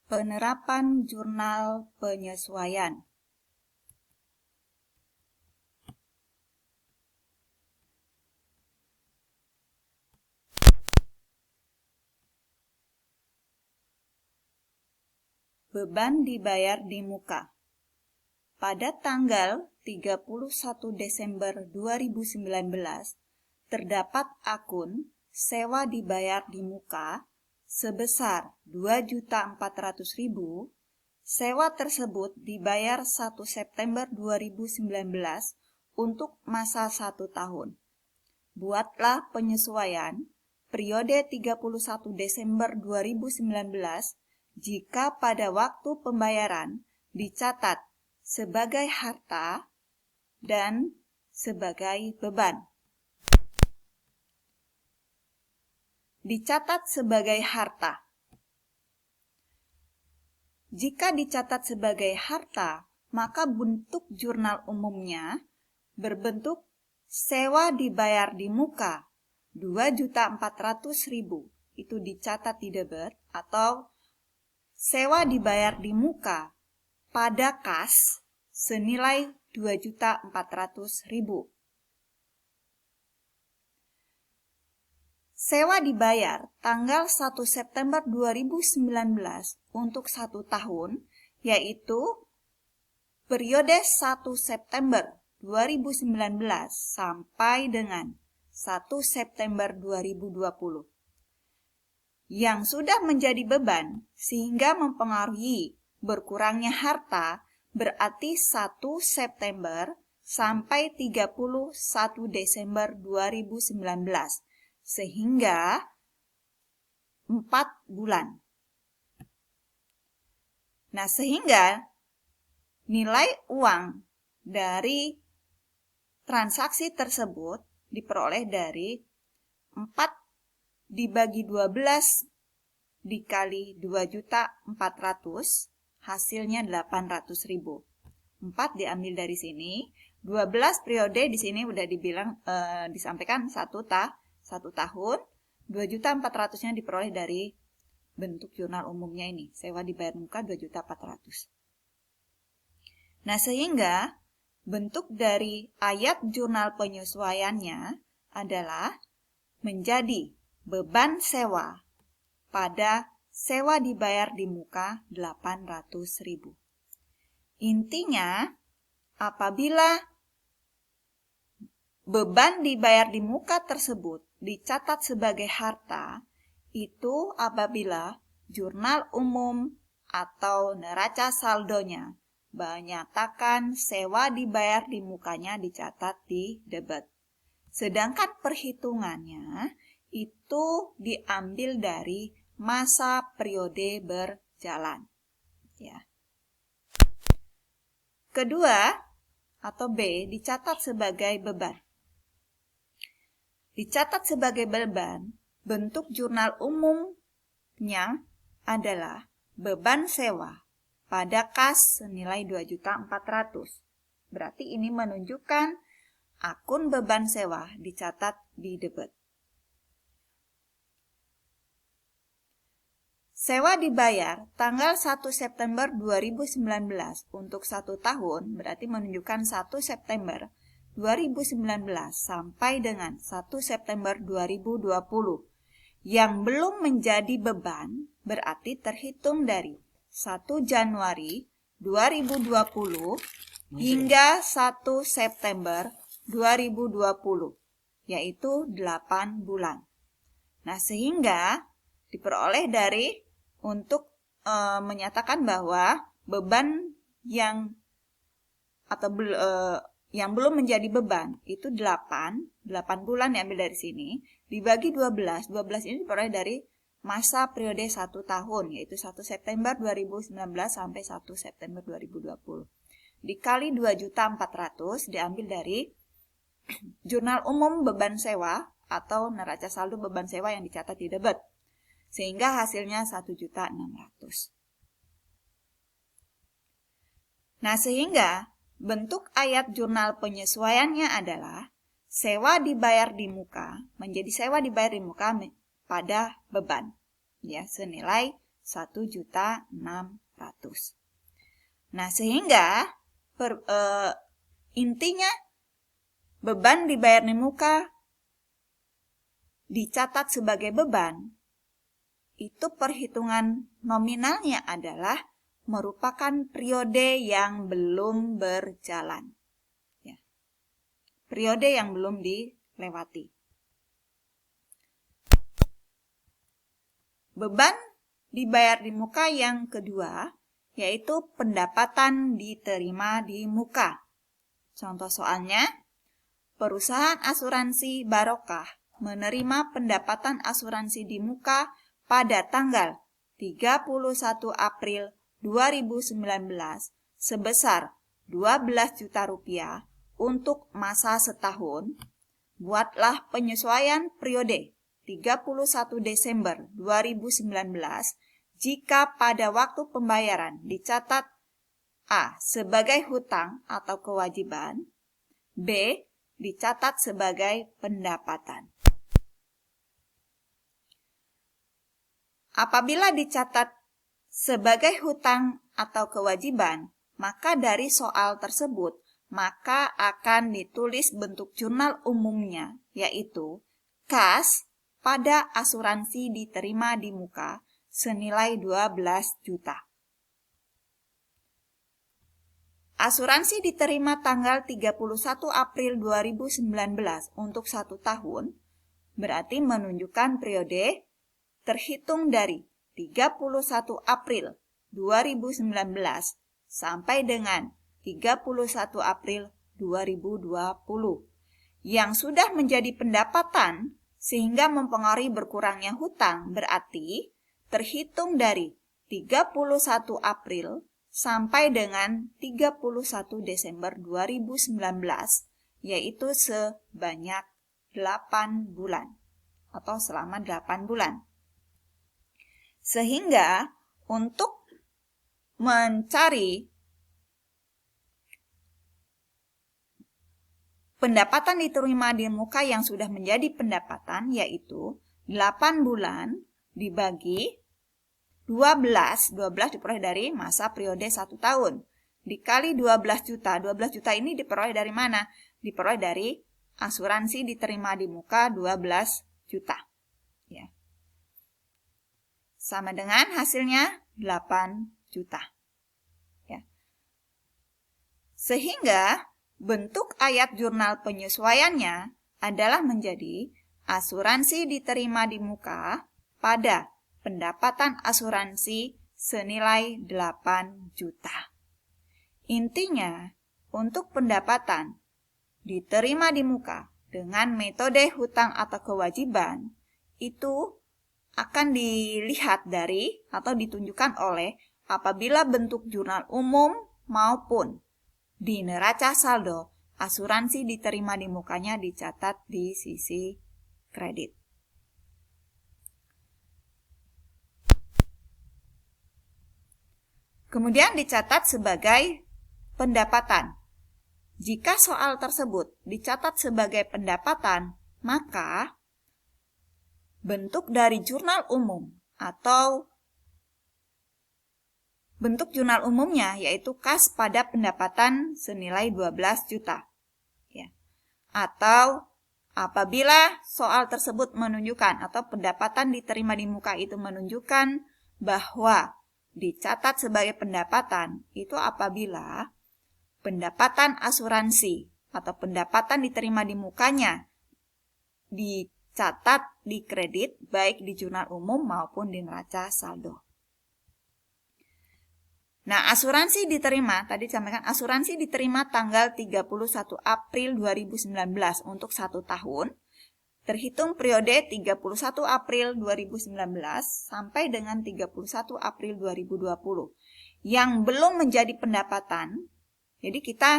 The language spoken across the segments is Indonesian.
Penerapan jurnal penyesuaian. Beban dibayar di muka. Pada tanggal 31 Desember 2019, terdapat akun sewa dibayar di muka sebesar 2.400.000. Sewa tersebut dibayar 1 September 2019 untuk masa 1 tahun. Buatlah penyesuaian periode 31 Desember 2019 jika pada waktu pembayaran dicatat sebagai harta dan sebagai beban. Dicatat sebagai harta. Jika dicatat sebagai harta, maka bentuk jurnal umumnya berbentuk sewa dibayar di muka 2.400.000 itu dicatat di debit, atau sewa dibayar di muka pada kas senilai 2.400.000. Sewa dibayar tanggal 1 September 2019 untuk 1 tahun, yaitu periode 1 September 2019 sampai dengan 1 September 2020. Yang sudah menjadi beban sehingga mempengaruhi berkurangnya harta berarti 1 September sampai 31 Desember 2019, sehingga 4 bulan. Nah, sehingga nilai uang dari transaksi tersebut diperoleh dari 4 dibagi 12 dikali 2.400, hasilnya 800.000. 4 diambil dari sini, 12 periode di sini udah dibilang disampaikan 1 tahun, 2.400-nya diperoleh dari bentuk jurnal umumnya ini, sewa dibayar muka 2.400. Nah, sehingga bentuk dari ayat jurnal penyesuaiannya adalah menjadi beban sewa pada sewa dibayar di muka 800.000. Intinya, apabila beban dibayar di muka tersebut dicatat sebagai harta, itu apabila jurnal umum atau neraca saldonya menyatakan sewa dibayar di mukanya dicatat di debit. Sedangkan perhitungannya itu diambil dari masa periode berjalan. Ya. Kedua atau B dicatat sebagai beban. Dicatat sebagai beban, bentuk jurnal umumnya adalah beban sewa pada kas senilai 2.400.000. Berarti ini menunjukkan akun beban sewa dicatat di debit. Sewa dibayar tanggal 1 September 2019 untuk 1 tahun, berarti menunjukkan 1 September 2019 sampai dengan 1 September 2020. Yang belum menjadi beban berarti terhitung dari 1 Januari 2020 hingga 1 September 2020, yaitu 8 bulan. Nah, sehingga diperoleh dari untuk menyatakan bahwa beban yang belum menjadi beban itu 8 bulan diambil dari sini, dibagi 12 ini diperoleh dari masa periode 1 tahun, yaitu 1 September 2019 sampai 1 September 2020. Dikali 2.400 diambil dari jurnal umum beban sewa atau neraca saldo beban sewa yang dicatat di debit, sehingga hasilnya 1.600.000. Nah, sehingga bentuk ayat jurnal penyesuaiannya adalah sewa dibayar di muka menjadi sewa dibayar di muka pada beban, ya, senilai 1.600.000. Nah, sehingga intinya beban dibayar di muka dicatat sebagai beban, itu perhitungan nominalnya adalah merupakan periode yang belum berjalan. Ya. Periode yang belum dilewati. Beban dibayar di muka yang kedua, yaitu pendapatan diterima di muka. Contoh soalnya, perusahaan asuransi Barokah menerima pendapatan asuransi di muka pada tanggal 31 April 2019 sebesar 12 juta rupiah untuk masa setahun. Buatlah penyesuaian periode 31 Desember 2019 jika pada waktu pembayaran dicatat A. sebagai hutang atau kewajiban, B. dicatat sebagai pendapatan. Apabila dicatat sebagai hutang atau kewajiban, maka dari soal tersebut, maka akan ditulis bentuk jurnal umumnya, yaitu kas pada asuransi diterima di muka senilai 12 juta. Asuransi diterima tanggal 31 April 2019 untuk 1 tahun, berarti menunjukkan periode terhitung dari 31 April 2019 sampai dengan 31 April 2020. Yang sudah menjadi pendapatan sehingga mempengaruhi berkurangnya hutang berarti terhitung dari 31 April sampai dengan 31 Desember 2019, yaitu sebanyak 8 bulan atau selama 8 bulan. Sehingga untuk mencari pendapatan diterima di muka yang sudah menjadi pendapatan, yaitu 8 bulan dibagi 12 diperoleh dari masa periode 1 tahun. Dikali 12 juta, 12 juta ini diperoleh dari mana? Diperoleh dari asuransi diterima di muka 12 juta. Ya. Sama dengan hasilnya 8 juta. Ya. Sehingga bentuk ayat jurnal penyesuaiannya adalah menjadi asuransi diterima di muka pada pendapatan asuransi senilai 8 juta. Intinya, untuk pendapatan diterima di muka dengan metode hutang atau kewajiban, itu akan dilihat dari atau ditunjukkan oleh apabila bentuk jurnal umum maupun di neraca saldo asuransi diterima di mukanya dicatat di sisi kredit. Kemudian dicatat sebagai pendapatan. Jika soal tersebut dicatat sebagai pendapatan, maka bentuk dari jurnal umum atau bentuk jurnal umumnya yaitu kas pada pendapatan senilai 12 juta. Ya. Atau apabila soal tersebut menunjukkan atau pendapatan diterima di muka itu menunjukkan bahwa dicatat sebagai pendapatan itu apabila pendapatan asuransi atau pendapatan diterima di mukanya dicatat di kredit baik di jurnal umum maupun di neraca saldo. Nah, asuransi diterima, tadi disampaikan asuransi diterima tanggal 31 April 2019 untuk 1 tahun. Terhitung periode 31 April 2019 sampai dengan 31 April 2020. Yang belum menjadi pendapatan, jadi kita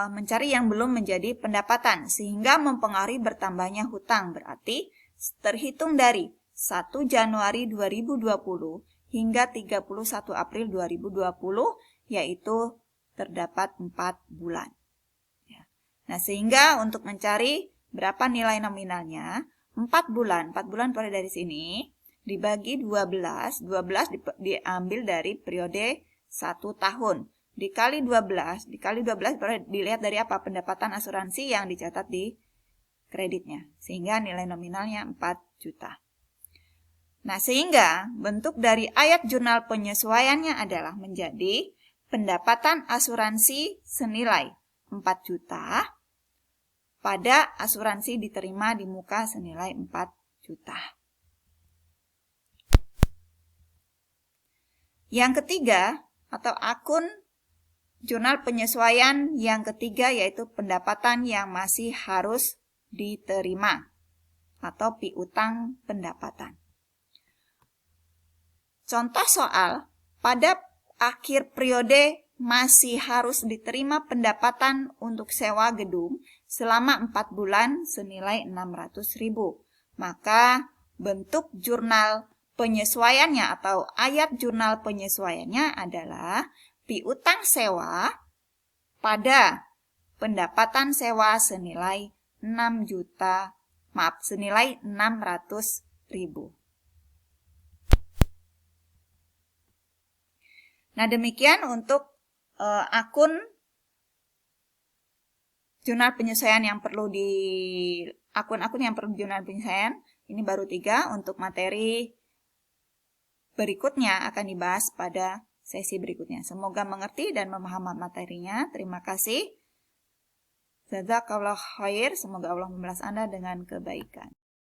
mencari yang belum menjadi pendapatan sehingga mempengaruhi bertambahnya hutang. Berarti terhitung dari 1 Januari 2020 hingga 31 April 2020 yaitu terdapat 4 bulan. Nah, sehingga untuk mencari berapa nilai nominalnya? 4 bulan. 4 bulan pada dari sini dibagi 12, 12 diambil dari periode 1 tahun. Dikali 12 dilihat dari apa? Pendapatan asuransi yang dicatat di kreditnya. Sehingga nilai nominalnya 4 juta. Nah, sehingga bentuk dari ayat jurnal penyesuaiannya adalah menjadi pendapatan asuransi senilai 4 juta pada asuransi diterima di muka senilai 4 juta. Yang ketiga, atau akun jurnal penyesuaian yang ketiga yaitu pendapatan yang masih harus diterima atau piutang pendapatan. Contoh soal, pada akhir periode masih harus diterima pendapatan untuk sewa gedung selama 4 bulan senilai 600.000. Maka bentuk jurnal penyesuaiannya atau ayat jurnal penyesuaiannya adalah piutang sewa pada pendapatan sewa senilai 600.000. Nah, demikian untuk akun jurnal penyesuaian yang perlu akun-akun yang perlu jurnal penyesuaian. Ini baru 3. Untuk materi berikutnya akan dibahas pada sesi berikutnya. Semoga mengerti dan memahami materinya. Terima kasih. Jazakallahu khair. Semoga Allah membalas Anda dengan kebaikan.